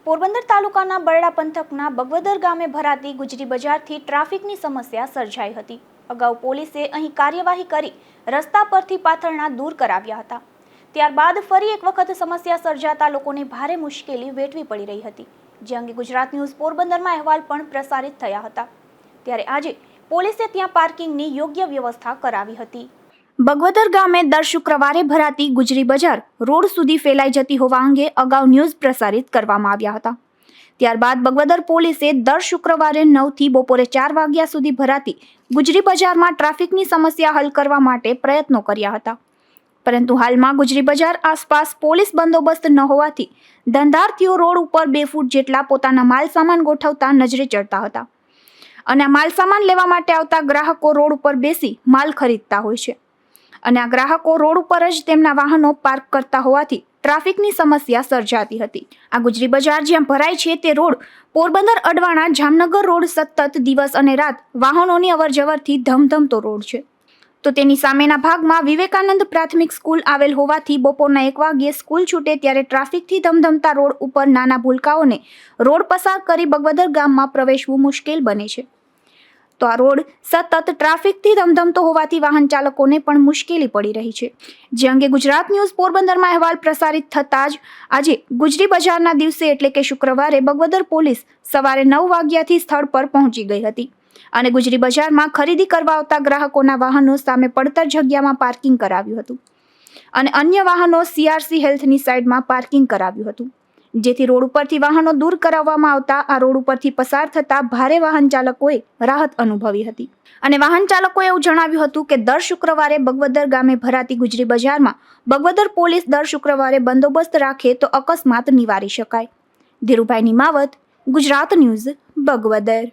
પોરબંદર તાલુકાના બરડા પંથકના બગવદર ગામે ભરાતી ગુજરી બજારથી ટ્રાફિકની સમસ્યા સર્જાઈ હતી। અગાઉ પોલીસે અહીં કાર્યવાહી કરી રસ્તા પરથી પાથરણા દૂર કરાવ્યા હતા। ત્યારબાદ ફરી એક વખત સમસ્યા સર્જાતા લોકોને ભારે મુશ્કેલી વેઠવી પડી રહી હતી, જે અંગે ગુજરાત ન્યૂઝ પોરબંદરમાં અહેવાલ પણ પ્રસારિત થયા હતા। ત્યારે આજે પોલીસે ત્યાં પાર્કિંગની યોગ્ય વ્યવસ્થા કરાવી હતી। બગવદર ગામે દર શુક્રવારે ભરાતી ગુજરી બજાર રોડ સુધી ફેલાઈ જતી હોવા અંગે અગાઉ ન્યૂઝ પ્રસારિત કરવામાં આવ્યા હતા। ત્યારબાદ બગવદર પોલીસે દર શુક્રવારે 9 થી બપોરે 4 વાગ્યા સુધી ભરાતી ગુજરી બજારમાં ટ્રાફિકની સમસ્યા હલ કરવા માટે પ્રયત્નો કર્યા હતા, પરંતુ હાલમાં ગુજરી બજાર આસપાસ પોલીસ બંદોબસ્ત ન હોવાથી ધંધાર્થીઓ રોડ ઉપર 2 ફૂટ જેટલા પોતાના માલ સામાન ગોઠવતા નજરે ચડતા હતા અને આ માલ સામાન લેવા માટે આવતા ગ્રાહકો રોડ ઉપર બેસી માલ ખરીદતા હોય છે અને આ ગ્રાહકો રોડ ઉપર જ તેમના વાહનો પાર્ક કરતા હોવાથી ટ્રાફિકની સમસ્યા સર્જાતી હતી। આ ગુજરી બજાર જ્યાં ભરાય છે તે રોડ પોરબંદર અડવાણા જામનગર રોડ સતત દિવસ અને રાત વાહનોની અવરજવરથી ધમધમતો રોડ છે। તો તેની સામેના ભાગમાં વિવેકાનંદ પ્રાથમિક સ્કૂલ આવેલ હોવાથી બપોરના 1 વાગ્યે સ્કૂલ છૂટે ત્યારે ટ્રાફિકથી ધમધમતા રોડ ઉપર નાના ભૂલકાઓને રોડ પસાર કરી બગવદર ગામમાં પ્રવેશવું મુશ્કેલ બને છે। તો આ રોડ સતત ટ્રાફિકથી ધમધમતો હોવાથી વાહન ચાલકોને પણ મુશ્કેલી પડી રહી છે, જે અંગે ગુજરાત ન્યૂઝ પોરબંદરમાં અહેવાલ પ્રસારિત થતાં જ આજે ગુજરી બજારના દિવસે એટલે કે શુક્રવારે બગવદર પોલીસ સવારે 9 વાગ્યાથી સ્થળ પર પહોંચી ગઈ હતી અને ગુજરી બજારમાં ખરીદી કરવા આવતા ગ્રાહકોના વાહનો સામે પડતર જગ્યામાં પાર્કિંગ કરાવ્યું હતું અને અન્ય વાહનો CRC હેલ્થની સાઈડમાં પાર્કિંગ કરાવ્યું હતું, જેથી રોડ ઉપરથી વાહનો દૂર કરાવવામાં આવતા આ રોડ ઉપરથી પસાર થતા ભારે વાહન ચાલકોએ રાહત અનુભવી હતી અને વાહન ચાલકોએ એવું જણાવ્યું હતું કે દર શુક્રવારે બગવદર ગામે ભરાતી ગુજરી બજારમાં બગવદર પોલીસ દર શુક્રવારે બંદોબસ્ત રાખે તો અકસ્માત નિવારી શકાય। ધીરુભાઈ નિમાવત, ગુજરાત ન્યૂઝ, બગવદર।